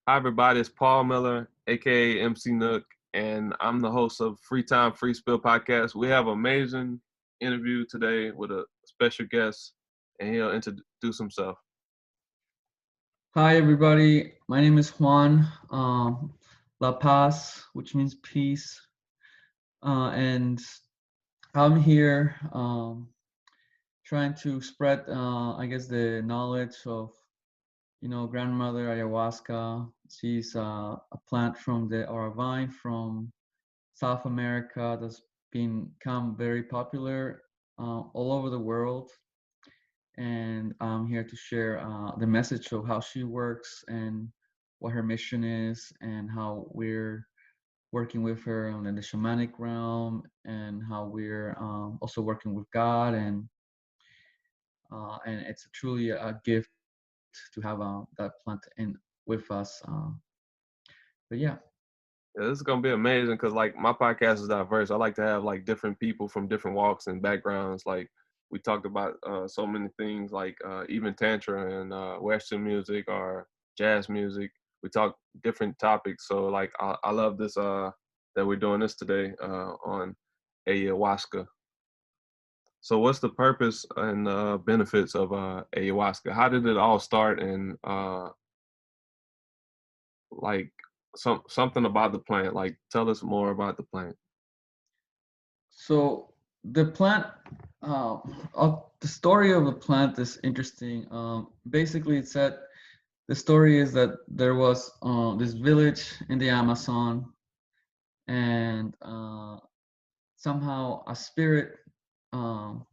Hi, everybody. It's Paul Miller, aka MC Nook, and I'm the host of Free Time Free Spill podcast. We have an amazing interview today with a special guest, and he'll introduce himself. Hi, everybody. My name is Juan, Lapaz, which means peace. And I'm here trying to spread, the knowledge of, grandmother ayahuasca. She's a plant from the Aarav from South America that's become very popular all over the world. And I'm here to share the message of how she works and what her mission is and how we're working with her in the shamanic realm and how we're also working with God and it's truly a gift to have that plant in with us. But yeah. Yeah, this is gonna be amazing because my podcast is diverse. I like to have different people from different walks and backgrounds. Like we talked about so many things, even tantra and Western music or jazz music. We talk different topics. So I love this that we're doing this today on ayahuasca. So what's the purpose and benefits of ayahuasca? How did it all start? And like something about the plant. Like tell us more about the plant. So the plant, the story of the plant is interesting. Basically, it said the story is that there was this village in the Amazon, and somehow a spirit um,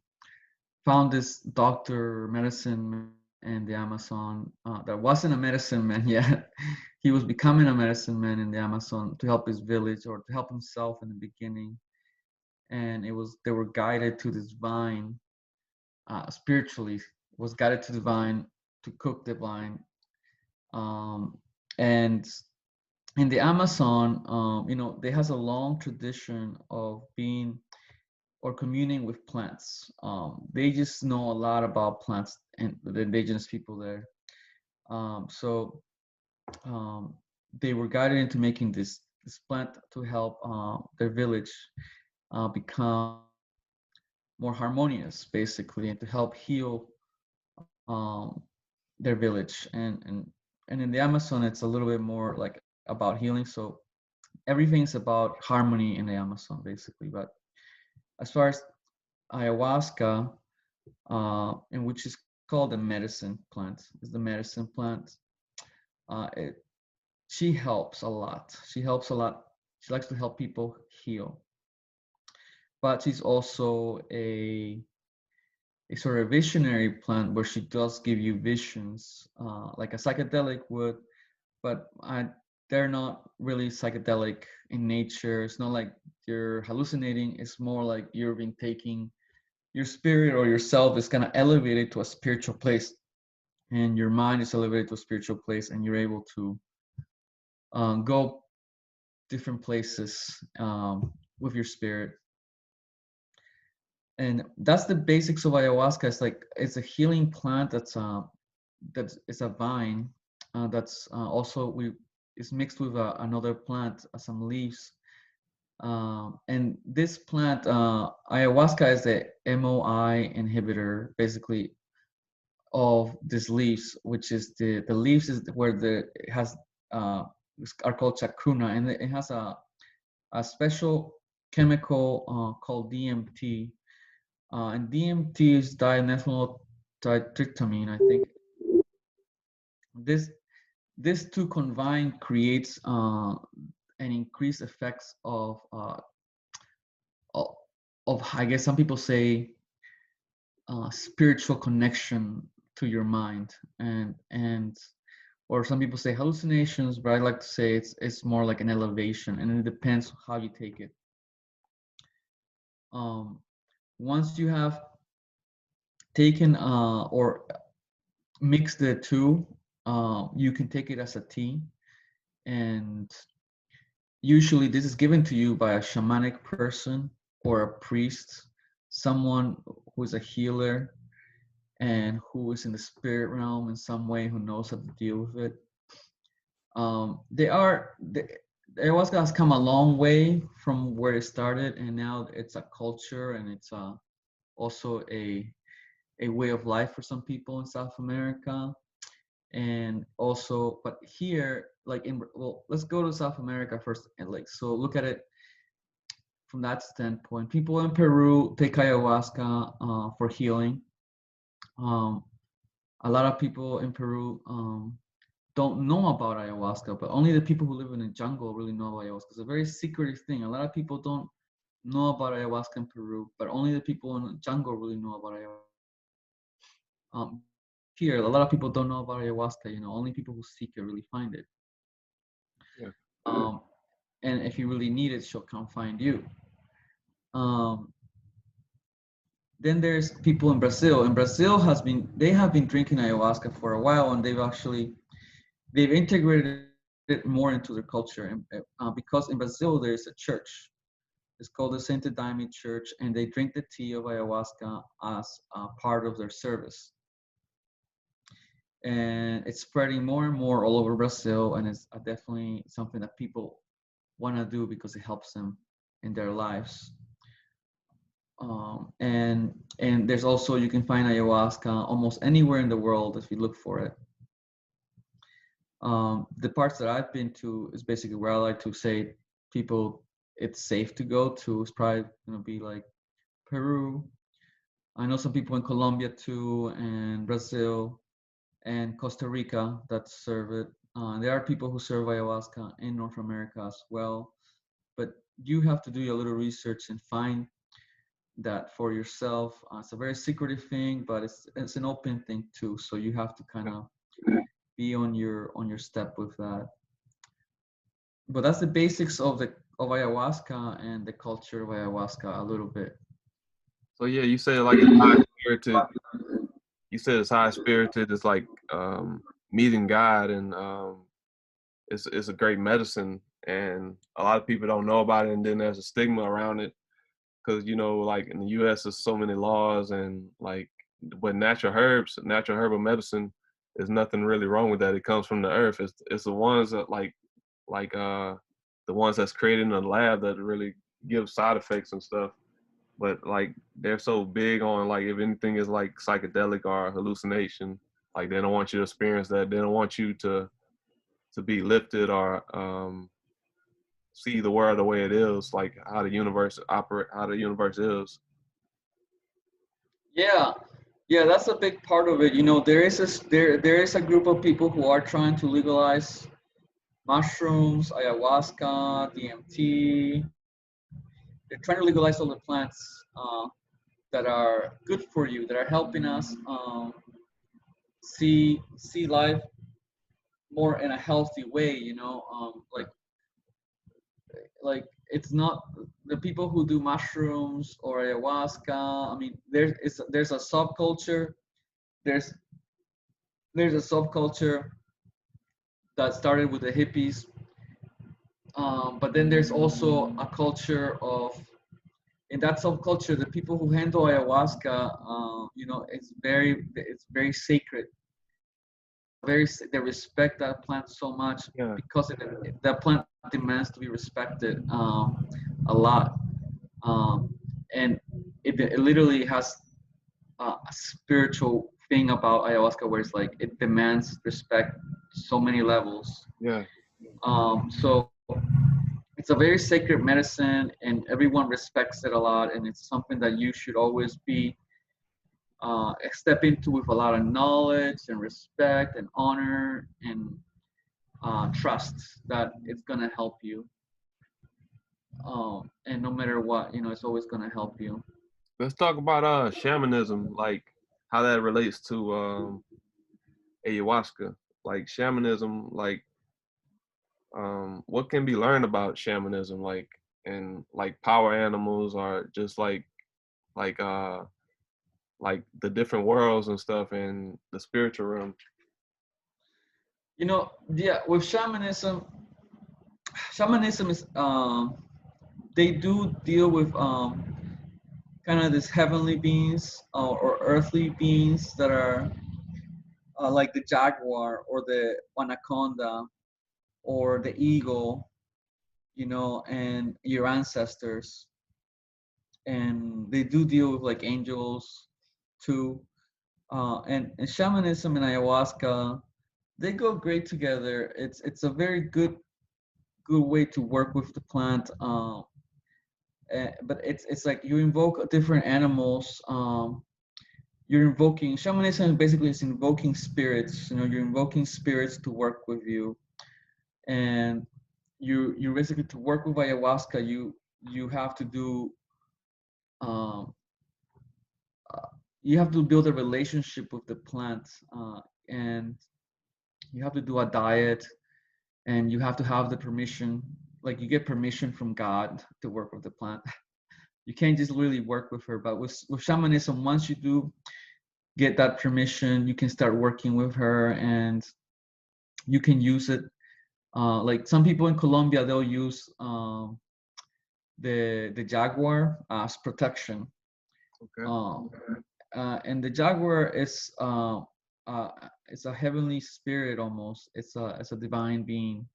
found this doctor, medicine man in the Amazon that wasn't a medicine man yet. He was becoming a medicine man in the Amazon to help his village or to help himself in the beginning. And they were guided to this vine spiritually, was guided to the vine to cook the vine. And in the Amazon, they has a long tradition of being or communing with plants. They just know a lot about plants and the indigenous people there. So they were guided into making this plant to help their village become more harmonious, basically, and to help heal um, their village. And in the Amazon, it's a little bit more like about healing. So everything's about harmony in the Amazon, basically. But as far as ayahuasca, and which is called the medicine plant, is the medicine plant. It She helps a lot. She helps a lot. She likes to help people heal, but she's also a sort of visionary plant where she does give you visions, like a psychedelic would, but they're not really psychedelic in nature. It's not like you're hallucinating. It's more like you're being taking your spirit or yourself is kind of elevated to a spiritual place, and your mind is elevated to a spiritual place, and you're able to go different places with your spirit. And that's the basics of ayahuasca. It's a healing plant that's it's a vine that's also we is mixed with another plant, some leaves. And this plant, ayahuasca, is the MOI inhibitor, basically, of these leaves, which is the leaves is where it has are called chacruna, and it has a special chemical called DMT, and DMT is dimethyl tritramine, I think. This this two combined creates an increased effects of, I guess some people say spiritual connection to your mind, and or some people say hallucinations, but I like to say it's more like an elevation, and it depends how you take it. Um, Once you have taken or mixed the two, you can take it as a tea, and usually this is given to you by a shamanic person or a priest, someone who is a healer and who is in the spirit realm in some way, who knows how to deal with it. The ayahuasca has come a long way from where it started, and now it's a culture, and it's also a way of life for some people in South America. And also, but here, like well, let's go to South America first, and like, so look at it from that standpoint. People in Peru take ayahuasca for healing. Um, a lot of people in Peru don't know about ayahuasca, but only the people who live in the jungle really know about ayahuasca. It's a very secretive thing. A lot of people don't know about ayahuasca in Peru, but only the people in the jungle really know about ayahuasca. Here, a lot of people don't know about ayahuasca. You know, only people who seek it really find it. Yeah. And if you really need it, she'll come find you. Um, then there's people in Brazil. And Brazil they have been drinking ayahuasca for a while, and they've integrated it more into their culture. And because in Brazil there's a church, it's called the Saint Daime Church, and they drink the tea of ayahuasca as part of their service. And it's spreading more and more all over Brazil, and it's definitely something that people want to do because it helps them in their lives. And there's also, you can find ayahuasca almost anywhere in the world if you look for it. The parts that I've been to is basically where I like to say people it's safe to go to. It's probably going to be like Peru. I know some people in Colombia too, and Brazil and Costa Rica that serve it. There are people who serve ayahuasca in North America as well, but you have to do a little research and find that for yourself. It's a very secretive thing, but it's an open thing too. So you have to kind of be on your step with that. But that's the basics of ayahuasca and the culture of ayahuasca a little bit. So yeah, you said like it's high spirited. You said it's high spirited. It's like meeting God, and it's a great medicine. And a lot of people don't know about it, and then there's a stigma around it because you know, like in the U.S., there's so many laws, and like with natural herbal medicine, there's nothing really wrong with that. It comes from the earth. It's the ones that like the ones that's created in the lab that really give side effects and stuff. But like they're so big on like if anything is like psychedelic or hallucination, like they don't want you to experience that. They don't want you to be lifted or see the world the way it is, like how the universe operate, how the universe is. Yeah, yeah, that's a big part of it. You know, there is a group of people who are trying to legalize mushrooms, ayahuasca, DMT. They're trying to legalize all the plants that are good for you, that are helping us see life more in a healthy way. You know, like it's not the people who do mushrooms or ayahuasca. I mean, there's a subculture. There's there's a subculture that started with the hippies, but then there's also a culture of in that subculture the people who handle ayahuasca. You know, it's very sacred. They respect that plant so much Yeah. because that plant demands to be respected a lot, and it literally has a spiritual thing about ayahuasca where it's like it demands respect so many levels. Yeah. So it's a very sacred medicine, and everyone respects it a lot, and it's something that you should always be step into with a lot of knowledge and respect and honor and trust that it's gonna help you. And no matter what, you know, it's always gonna help you. Let's talk about shamanism, like how that relates to ayahuasca. Like shamanism, like what can be learned about shamanism, like and like power animals or just like uh like the different worlds and stuff in the spiritual realm. You know, yeah, with shamanism is they do deal with kind of these heavenly beings or earthly beings that are like the jaguar or the anaconda, or the eagle, you know, and your ancestors. And they do deal with like angels too. And shamanism and ayahuasca, they go great together. It's a very good way to work with the plant. But it's like you invoke different animals. You're invoking shamanism basically is invoking spirits. You know, you're invoking spirits to work with you, and you basically to work with ayahuasca. You have to do um, you have to build a relationship with the plant, and you have to do a diet, and you have to have the permission. Like you get permission from God to work with the plant. You can't just really work with her. But with shamanism, once you do get that permission, you can start working with her, and you can use it. Like some people in Colombia, they'll use the jaguar as protection. Okay. And the jaguar is it's a heavenly spirit almost. It's a divine being.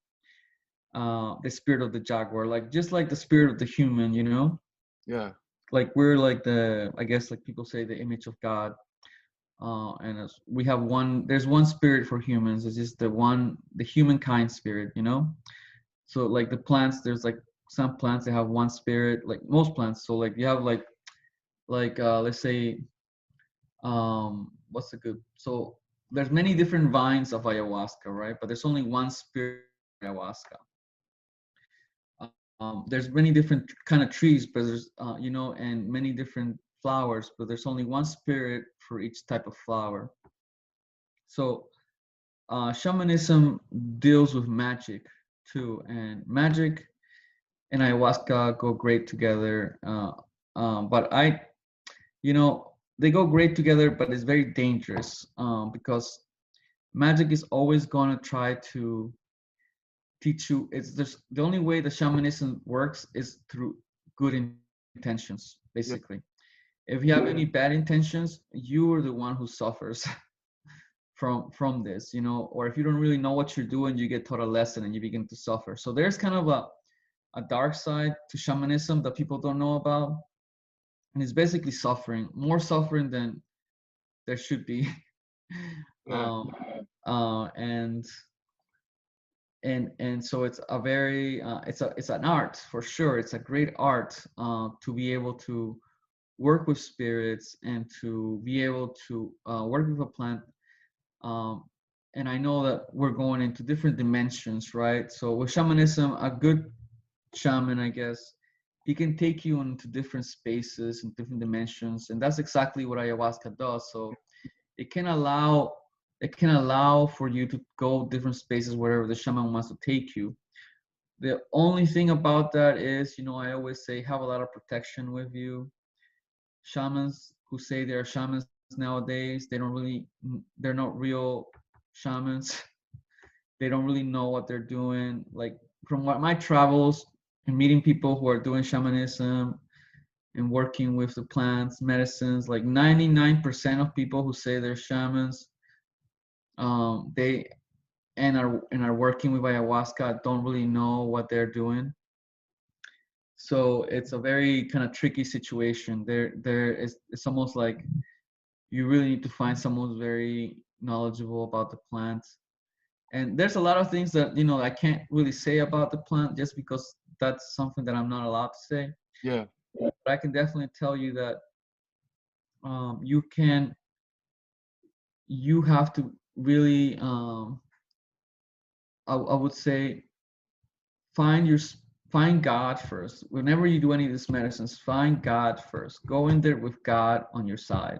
The spirit of the jaguar, like just like the spirit of the human, you know. Yeah. Like we're like I guess like people say the image of God. And we have one. There's one spirit for humans. It's just the humankind spirit, you know. So like the plants, there's like some plants that have one spirit, like most plants. So like you have let's say what's the good so there's many different vines of ayahuasca, right? But there's only one spirit of ayahuasca. There's many different kind of trees, but there's you know, and many different flowers, but there's only one spirit for each type of flower. So shamanism deals with magic too, and magic and ayahuasca go great together. But you know, they go great together, but it's very dangerous because magic is always going to try to teach you. It's just the only way the shamanism works is through good intentions, Yeah. basically. If you have any bad intentions, you are the one who suffers from this, you know. Or if you don't really know what you're doing, you get taught a lesson and you begin to suffer. So there's kind of a dark side to shamanism that people don't know about, and it's basically suffering, more suffering than there should be. Yeah. um, and so it's a very it's an art for sure. It's a great art to be able to work with spirits and to be able to work with a plant. um, and I know that we're going into different dimensions, right? So with shamanism, a good shaman, I guess, he can take you into different spaces and different dimensions, and that's exactly what ayahuasca does. So it can allow for you to go different spaces wherever the shaman wants to take you. The only thing about that is, you know, I always say have a lot of protection with you. Shamans who say they're shamans nowadays, they're not real shamans. They don't really know what they're doing. Like from what my travels and meeting people who are doing shamanism and working with the plants, medicines, like 99% of people who say they're shamans, they are working with ayahuasca don't really know what they're doing. So it's a very kind of tricky situation. There is it's almost like you really need to find someone who's very knowledgeable about the plant. And there's a lot of things that, you know, I can't really say about the plant just because that's something that I'm not allowed to say. Yeah. But I can definitely tell you that you can you have to really I would say find your find God first. Whenever you do any of these medicines, find God first. Go in there with God on your side.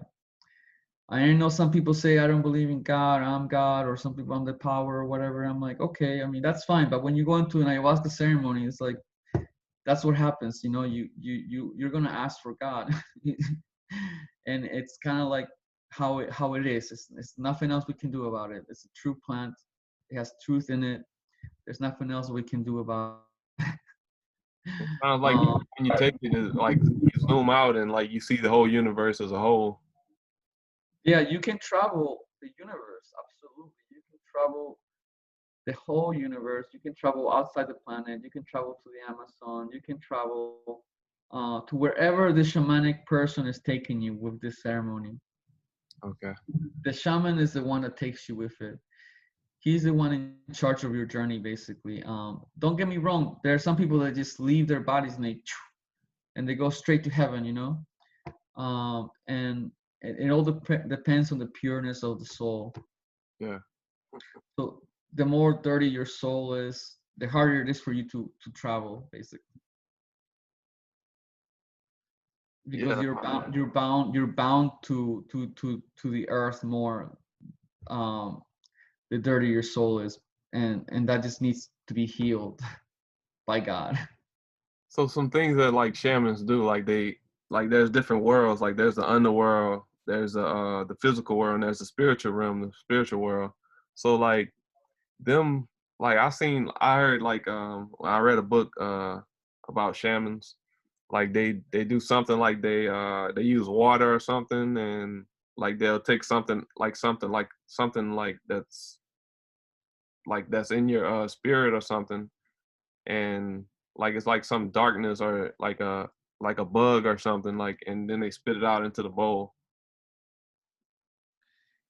I know some people say I don't believe in God, I'm God, or some people I'm the power or whatever. I'm like, okay, I mean that's fine. But when you go into an ayahuasca ceremony, it's like that's what happens. You know, you're gonna ask for God, and it's kind of like how it is. It's nothing else we can do about it. It's a true plant. It has truth in it. There's nothing else we can do about It sounds like um, when you take it, it's like you zoom out and like you see the whole universe as a whole. yeah, you can travel the universe. Absolutely, you can travel the whole universe. You can travel outside the planet. You can travel to the Amazon. You can travel to wherever the shamanic person is taking you with this ceremony. Okay. The shaman is the one that takes you with it. He's the one in charge of your journey, basically. Don't get me wrong. There are some people that just leave their bodies and they go straight to heaven, you know. And it all depends on the pureness of the soul. Yeah. So the more dirty your soul is, the harder it is for you to travel, basically, because Yeah. you're bound to the earth more. Um, the dirtier your soul is, and that just needs to be healed by God. So some things that like shamans do, like they like there's different worlds. Like there's the underworld, there's the physical world, and there's the spiritual realm, the spiritual world. So like them, like I heard like I read a book about shamans. Like they do something like they use water or something, and like they'll take something like that's in your spirit or something, and like it's like some darkness or like a bug or something, like, and then they spit it out into the bowl.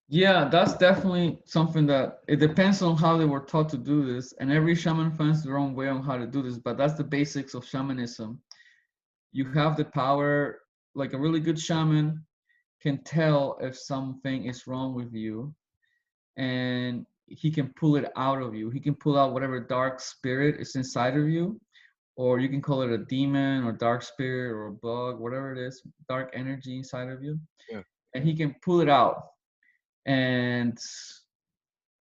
Yeah, that's definitely something that it depends on how they were taught to do this, and every shaman finds their own way on how to do this. But that's the basics of shamanism. You have the power, like a really good shaman can tell if something is wrong with you, and he can pull it out of you. He can pull out whatever dark spirit is inside of you, or you can call it a demon or dark spirit or a bug, whatever it is, dark energy inside of you, Yeah. and he can pull it out. And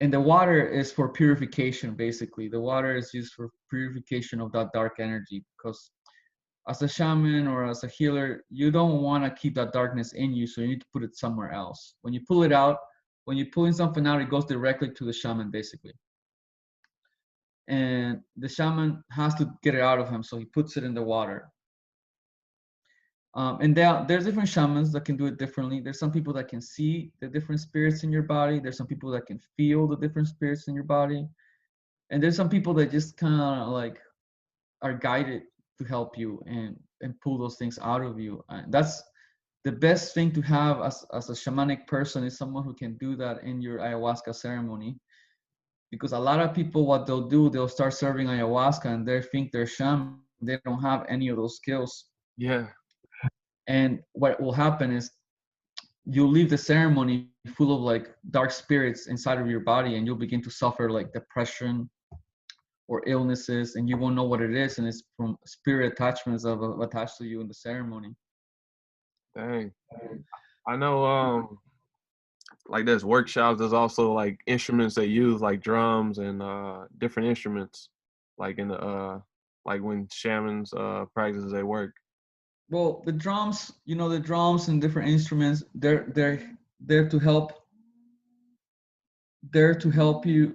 and the water is for purification. Basically, the water is used for purification of that dark energy, because as a shaman or as a healer, you don't want to keep that darkness in you, so you need to put it somewhere else. When you pull it out, when you're pulling something out, it goes directly to the shaman, basically. And the shaman has to get it out of him, so he puts it in the water. And there's different shamans that can do it differently. There's some people that can see the different spirits in your body. There's some people that can feel the different spirits in your body. And there's some people that just kind of like are guided to help you and pull those things out of you. And that's the best thing to have as a shamanic person, is someone who can do that in your ayahuasca ceremony. Because a lot of people, what they'll do, they'll start serving ayahuasca and they think they're shaman. They don't have any of those skills. Yeah. And what will happen is you'll leave the ceremony full of like dark spirits inside of your body, and you'll begin to suffer like depression or illnesses, and you won't know what it is, and it's from spirit attachments of attached to you in the ceremony. Dang. I know like there's workshops, there's also like instruments they use, like drums and different instruments, like in the like when shamans practice their work. Well, the drums, the drums and different instruments, they're to help. They're to help you.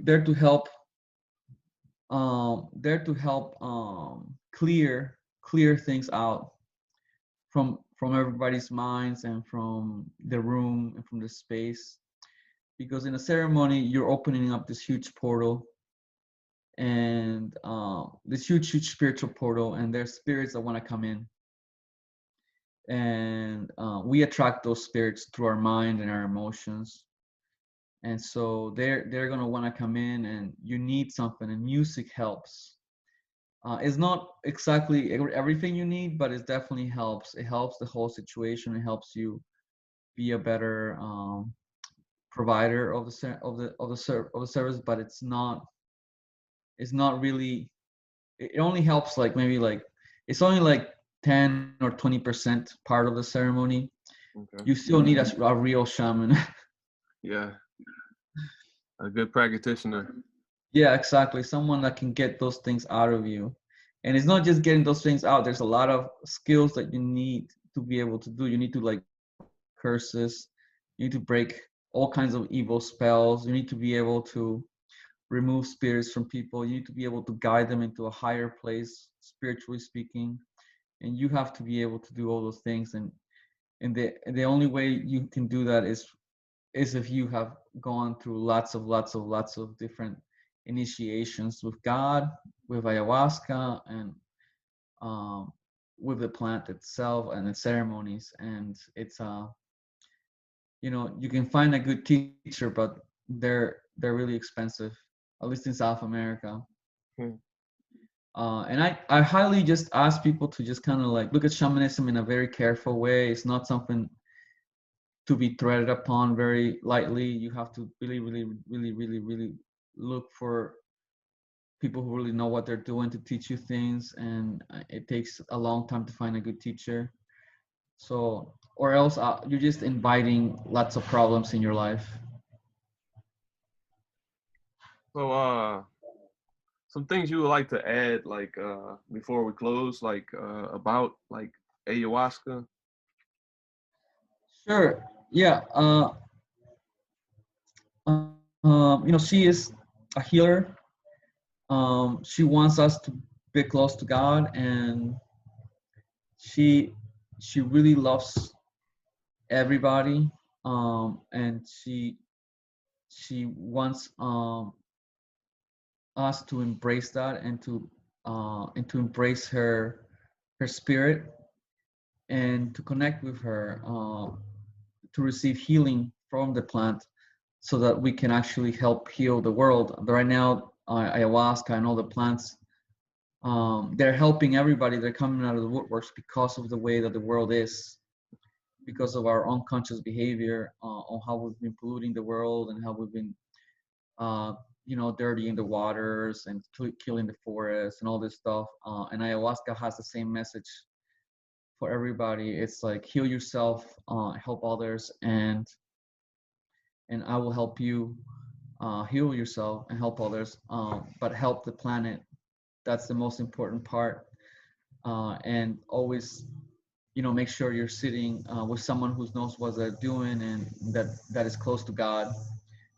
Clear things out from everybody's minds and from the room and from the space. Because in a ceremony, you're opening up this huge portal, and this huge spiritual portal, and there's spirits that want to come in, and we attract those spirits through our mind and our emotions. And so they're going to want to come in, and you need something, and music helps. It's not exactly everything you need, but it definitely helps. It helps the whole situation. It helps you be a better provider of the service. But it's not really. It only helps like maybe like it's only like 10 or 20% part of the ceremony. Okay. You still need a real shaman. Yeah. A good practitioner. Yeah, exactly. Someone that can get those things out of you. And it's not just getting those things out. There's a lot of skills that you need to be able to do. You need to like curses. You need to break all kinds of evil spells. You need to be able to remove spirits from people. You need to be able to guide them into a higher place, spiritually speaking. And you have to be able to do all those things. And the only way you can do that is if you have gone through lots of different initiations with God, with ayahuasca, and um, with the plant itself and the ceremonies. And it's you can find a good teacher, but they're really expensive, at least in South America. Hmm. And I highly just ask people to just kind of like look at shamanism in a very careful way. It's not something to be threaded upon very lightly. You have to really, really, really, really, really look for people who really know what they're doing to teach you things, and it takes a long time to find a good teacher. So, or else you're just inviting lots of problems in your life. So some things you would like to add, like before we close, like about like ayahuasca. Sure. Yeah. She is a healer. She wants us to be close to God, and she she really loves everybody. And she wants us to embrace that, and to embrace her spirit, and to connect with her, to receive healing from the plant, so that we can actually help heal the world. Right now, ayahuasca and all the plants, they're helping everybody. They're coming out of the woodworks because of the way that the world is, because of our unconscious behavior, on how we've been polluting the world, and how we've been uh, dirtying the waters, and killing the forests and all this stuff. And ayahuasca has the same message for everybody. It's like, heal yourself, help others, and I will help you heal yourself and help others, but help the planet. That's the most important part. And always, make sure you're sitting with someone who knows what they're doing, and that is close to God.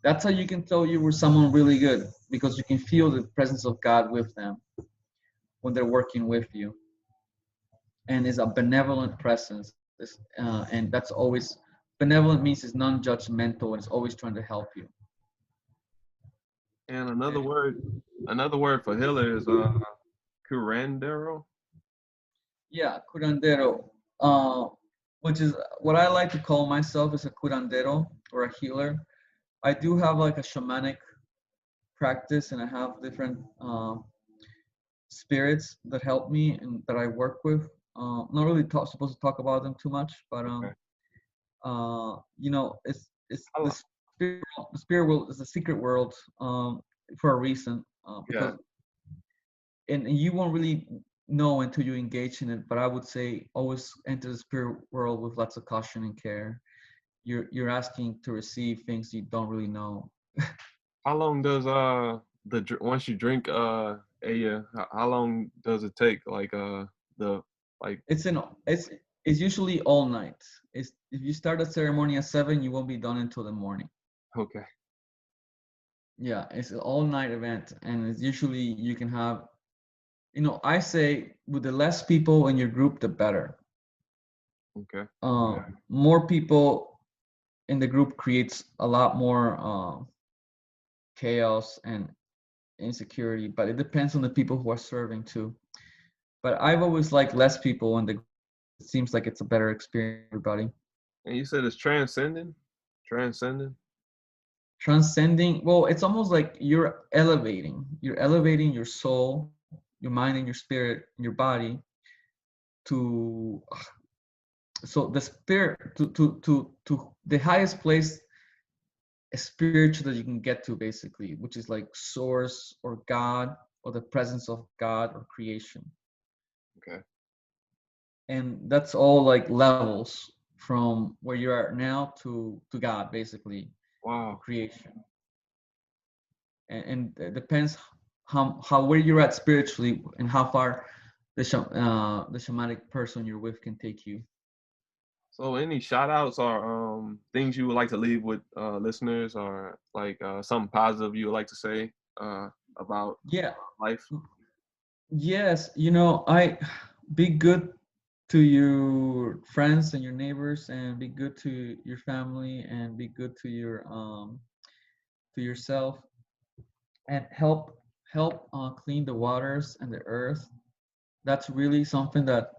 That's how you can tell you were someone really good, because you can feel the presence of God with them when they're working with you, and it's a benevolent presence. And that's always, benevolent means it's non-judgmental, and it's always trying to help you. And And another word for healer is curandero. yeah, curandero, uh, which is what I like to call myself, is a curandero, or a healer. I do have like a shamanic practice, and I have different spirits that help me and that I work with. Not really supposed to talk about them too much, but Okay. it's I, li- the spirit world is a secret world, for a reason, yeah. because and you won't really know until you engage in it. But I would say, always enter the spirit world with lots of caution and care. You're asking to receive things you don't really know. How long does once you drink how long does it take? Like the like It's in it's it's usually all night. It's If you start a ceremony at 7, you won't be done until the morning. okay. Yeah, it's an all night event, and it's usually you can have, I say, with the less people in your group, the better. Okay. More people in the group creates a lot more chaos and insecurity, but it depends on the people who are serving too. But I've always liked less people in the group. It seems like it's a better experience for everybody. And you said it's transcending? Transcending? Transcending, well, it's almost like you're elevating your soul, your mind, and your spirit, and your body, to so the spirit, to the highest place spiritual that you can get to, basically, which is like source, or God, or the presence of God, or creation. Okay. And that's all like levels from where you are now to God, basically, to Wow. creation. And it depends how where you're at spiritually, and how far the shamanic person you're with can take you. So any shout outs or things you would like to leave with listeners, or like something positive you would like to say about Yeah. life? Yes, I be good to your friends and your neighbors, and be good to your family, and be good to yourself. and help clean the waters and the earth. That's really something that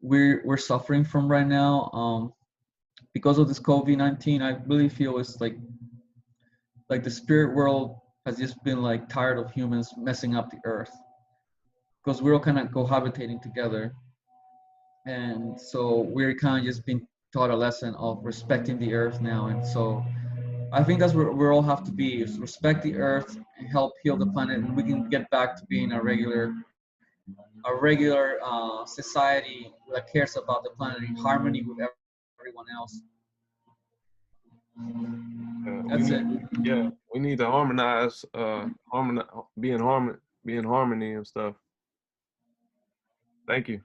we're suffering from right now. Because of this COVID-19, I really feel it's like the spirit world has just been like tired of humans messing up the earth, because we're all kind of cohabitating together, and so we're kind of just being taught a lesson of respecting the earth now. And so I think that's where we all have to be, is respect the earth and help heal the planet, and we can get back to being a regular society that cares about the planet in harmony with everyone else. That's We it. need, yeah, we need to harmonize, be in harmony and stuff. Thank you.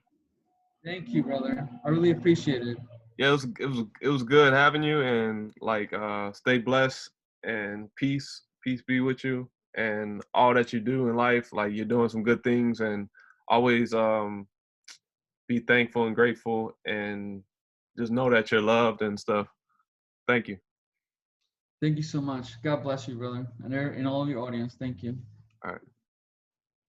Thank you, brother. I really appreciate it. Yeah, it was good having you, and like stay blessed and peace be with you, and all that you do in life. Like you're doing some good things, and always be thankful and grateful, and just know that you're loved and stuff. Thank you. Thank you so much. God bless you, brother, and all of your audience. Thank you. All right.